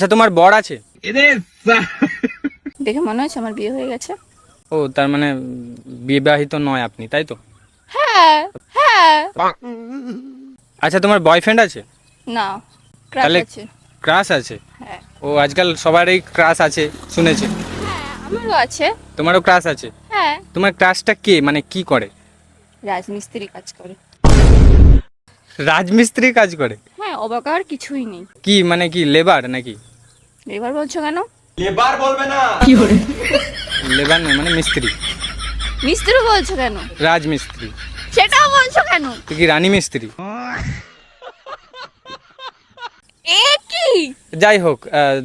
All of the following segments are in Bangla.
আচ্ছা, তোমার বর আছে? দেখে মনে হচ্ছে আমার বিয়ে হয়ে গেছে। ও, তার মানে বিবাহিত নয় আপনি, তাই তো? হ্যাঁ, হ্যাঁ। আচ্ছা, তোমার বয়ফ্রেন্ড আছে? না, ক্রাশ তাহলে আছে। ক্রাশ আছে? হ্যাঁ, ও, আজকাল সবারই ক্রাশ আছে শুনেছি। আমারও আছে। তোমারও ক্রাশ আছে? হ্যাঁ, তোমার ক্রাশটা কে, মানে কি করে? রাজমিস্ত্রি কাজ করে। রাজমিস্ত্রি কাজ করে? হ্যাঁ, অবাক আর কিছুই নেই। কি মানে, কি লেবার নাকি? এবার বলছো কেন? লেবার নয় মানে মিস্ত্রি? মিস্ত্রি বলছো কেন? রাজমিস্ত্রি। সেটাও বলছো কেন? তো কি রানী মিস্ত্রি? এ কি? যাই হোক,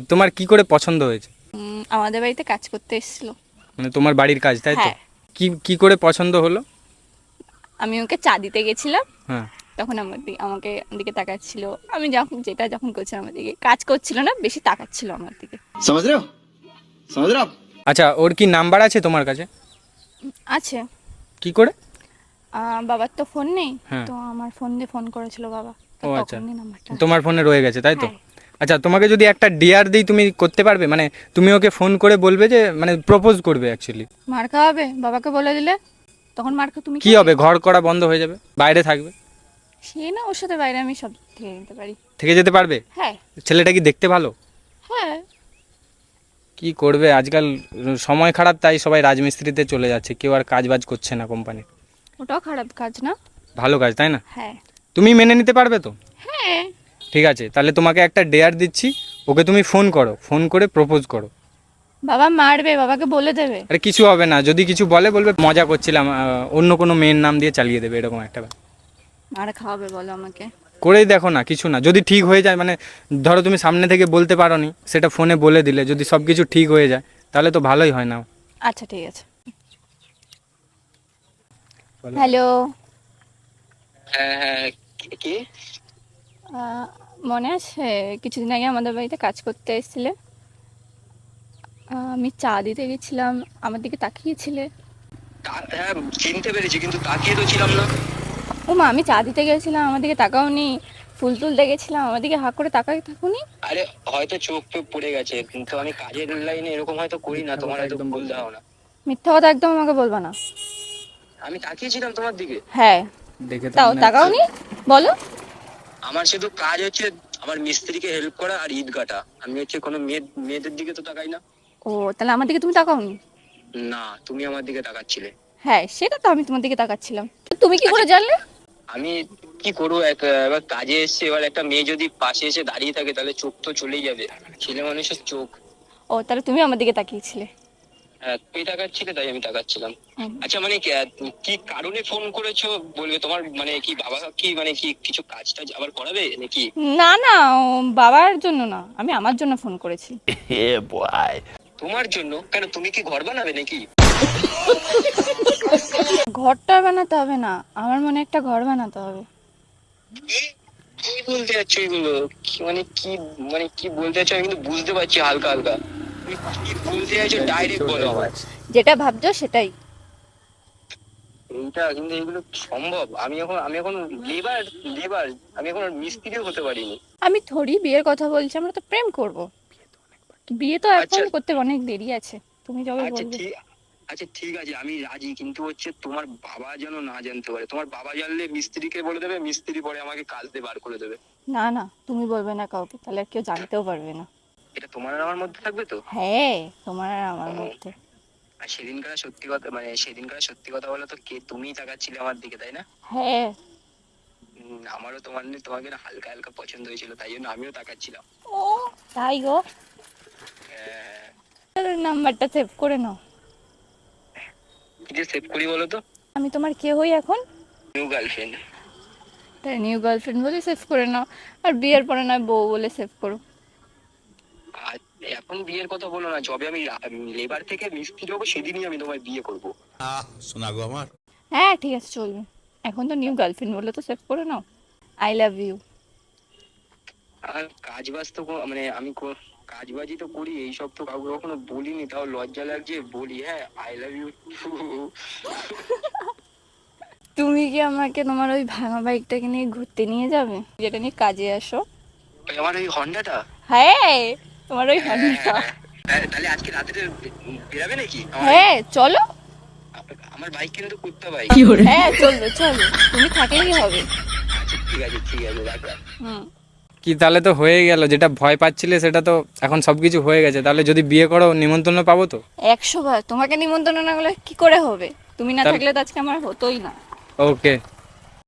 তোমার কি করে পছন্দ হয়েছে? আমাদের বাড়িতে কাজ করতে এসেছিল। মানে তোমার বাড়ির কাজ, তাই তো? হ্যাঁ। কি কি করে পছন্দ হলো? আমি ওকে চা দিতে গেছিলাম, হ্যাঁ। তখন আমাকে দিকে তাকাচ্ছিল। আমি যখন করছিলাম আমার দিকে, কাজ করছিল না, বেশি তাকাচ্ছিল আমার দিকে। समझ रहे हो समझ रहे हो आप আচ্ছা, ওর কি নাম্বার আছে তোমার কাছে? আছে। কি করে? বাবার তো ফোন নেই, হ্যাঁ। তো আমার ফোন দিয়ে ফোন করেছিল বাবা, তো ও আচ্ছা, তখনই নাম্বারটা। তোমার ফোনে রয়ে গেছে, তাই তো? হ্যাঁ। আচ্ছা, তোমাকে যদি একটা ডিয়ার দিই, তুমি করতে পারবে? মানে তুমি ওকে ফোন করে বলবে যে, মানে প্রপোজ করবে অ্যাকচুয়ালি। মার খাওয়াবে বাবাকে বলে দিলে, তখন তুমি কি হবে? ঘর করা বন্ধ হয়ে যাবে, বাইরে থাকবে। সে না, ওর সাথে বাইরে আমি সব থেকে নিতে পারি। থেকে যেতে পারবে? হ্যাঁ। ছেলেটা কি দেখতে ভালো? হ্যাঁ। কি করবে আজকাল, সময় খারাপ, তাই সবাই রাজমিস্ত্রিতে চলে যাচ্ছে, কেউ আর কাজ বাজ করছে না কোম্পানি। ওটাও খারাপ কাজ না। ভালো কাজ, তাই না? হ্যাঁ। তুমি মেনে নিতে পারবে তো? হ্যাঁ। ঠিক আছে, তাহলে তোমাকে একটা ডেয়ার দিচ্ছি, ওকে তুমি ফোন করো, ফোন করে প্রপোজ করো। বাবা মারবে, বাবাকে বলে দেবে। আরে কিছু হবে না, যদি কিছু বলে বলবে মজা করছিলাম, অন্য কোনো মেয়ের নাম দিয়ে চালিয়ে দেবে, এরকম একটা ব্যাপার। মার খাওয়াবে বলো আমাকে। করেই দেখো না, কিছু না, যদি ঠিক হয়ে যায়, মানে ধরো তুমি সামনে থেকে বলতে পারো নি, সেটা ফোনে বলে দিলে, যদি সব কিছু ঠিক হয়ে যায়, তাহলে তো ভালোই হয় না? আচ্ছা ঠিক আছে। হ্যালো। হ্যাঁ হ্যাঁ, কি? মনে আছে কিছুদিন আগে আমাদের বাড়িতে কাজ করতে এসেছিলে? আমি চা দিতে গেছিলাম, আমার দিকে তাকিয়েছিলে। হ্যাঁ, চিনতে পেরেছি, কিন্তু তাকিয়ে তো ছিলাম না। ও মা, আমি চা দিতে গেছিলাম, আমার দিকে তাকাওনি। ফুল তুলতে গেছিলাম, আমার দিকে হাঁ করে তাকাই থাকুনি। আরে হয়তো চোখ টোক পড়ে গেছে, কিন্তু আমি কাজের লাইনে এরকম হয়তো করি না, তোমার হয়তো ভুল ধারণা। মিথ্যা কথা একদম আমাকে বলবা না। আমি তাকিয়েছিলাম তোমার দিকে। হ্যাঁ, দেখে তো তাও মনে হচ্ছে। তাকাওনি, বলো। আমার শুধু কাজ হচ্ছে আমার মিস্ত্রিকে হেল্প করা আর ইট গাঁটা। আমি হচ্ছে কোনো মেয়েদের দিকে তো তাকাই না। ও, তাহলে আমার দিকে তুমি তাকাওনি? না, তুমি আমার দিকে তাকাচ্ছিলে। হ্যাঁ, সেটা তো আমি তোমার দিকে তাকাচ্ছিলাম, তো তুমি কি করে জানলে? আমি কি করবো, এবার কাজে এসছে, এবার একটা মেয়ে যদি পাশে এসে দাঁড়িয়ে থাকে তাহলে চোখ তো চলেই যাবে, ছেলে মানুষের চোখ। ও, তাহলে তুমি আমার দিকে তাকিয়েছিলে। হ্যাঁ, তুমি তাকাচ্ছিলে তাই আমি তাকাচ্ছিলাম। হুম। আচ্ছা, মানে কি কারণে ফোন করেছো বলবে? তোমার মানে কি বাবা কি মানে কি কিছু কাজ টাজ আবার করাবে নাকি? না না, ও বাবার জন্য না, আমি আমার জন্য ফোন করেছি। তোমার জন্য কেন? তুমি কি ঘর বানাবে নাকি? ঘরটা বানাতে হবে না, আমার মনে একটা ঘর বানাতে হবে। কি কি বলতে চাচ্ছ এগুলো? মানে কি বলতে চাচ্ছ? আমি কিন্তু বুঝতে পারছি হালকা হালকা। তুমি কি বলতে চাইছো ডাইরেক্ট বলো আমার। যেটা ভাবছো সেটাই। এইটা কিন্তু এগুলো সম্ভব? আমি এখন লেবার লেবার আমি এখন আর মিস্ত্রিও হতে পারিনি। আমি থোড়ি বিয়ের কথা বলছি, আমরা তো প্রেম করব। বিয়ে তো এখন আচ্ছা করতে অনেক দেরি আছে, তুমি যবে আচ্ছা বলবে। ঠিক আচ্ছা ঠিক আছে, আমি রাজি, কিন্তু হচ্ছে তোমার বাবা যেন না জানতে পারে। তোমার বাবা জানলে মিস্ত্রিকে বলে দেবে, মিস্ত্রি পরে আমাকে কাজ দিয়ে বার করে দেবে। না না, তুমি বলবে না কাউকে, তাহলে আর কেউ জানতেও পারবে না। এটা তোমার আর আমার মধ্যে থাকবে তো? হ্যাঁ, তোমার আর আমার মধ্যে। আর সেদিনকার সত্যি কথা বলো তো, কে তুমিই তাকাচ্ছিলে আমার দিকে, তাই না? হ্যাঁ। আমারও তোমাকে না হালকা হালকা পছন্দ হয়েছিল, তাই জন্য আমিও তাকাচ্ছিলাম। ও, তাই গো। নাম্বারটা সেভ করে নাও। কি যে সেভ করি বলো তো? আমি তোমার কে হই এখন? New girlfriend. তাই নিউ গার্লফ্রেন্ড বলে সেভ করে নাও, আর বিয়ের পরে নয় বউ বলে সেভ করো। আর এখন বিয়ের কথা বলো না, যবে আমি লেবার থেকে মিস্ত্রি হবো সেদিনই আমি তোমায় বিয়ে করবো। শোনা গো আমার হ্যাঁ ঠিক আছে, চলবে। এখন তো নিউ গার্লফ্রেন্ড বলে তো সেভ করে নাও। I love you. আর কাজ বাজ তো কাজ বাজি তো করি, এইসব তো কাউকে কখনো বলিনি, তাও লজ্জা লাগছে বলি। হ্যাঁ, আই লাভ ইউ। তুমি কি আমাকে তোমার ওই ভাঙা বাইকটাকে নিয়ে ঘুরতে নিয়ে যাবে, যেটা নিয়ে কাজে আসো? আমার ওই হন্ডাটা? হ্যাঁ। তোমার ওই হর্নটা। তাহলে আজকে রাতে বেরাবে নাকি হ্যাঁ চলো। আমার বাইক কিন্তু কুত্তা বাইক। হ্যাঁ চলো চলো, তুমি থাকলেই হবে। আচ্ছা ঠিক আছে রাখলাম। হুম। কি তাহলে তো হয়ে গেল, যেটা ভয় পাচ্ছিলে সেটা তো এখন সব কিছু হয়ে গেছে। তাহলে যদি বিয়ে করো নিমন্ত্রণ পাবো তো? 100 বার। তোমাকে নিমন্ত্রণ না করলে কি করে হবে? তুমি না তাহলে- থাকলে তো আজকে আমার হতোই না। ওকে।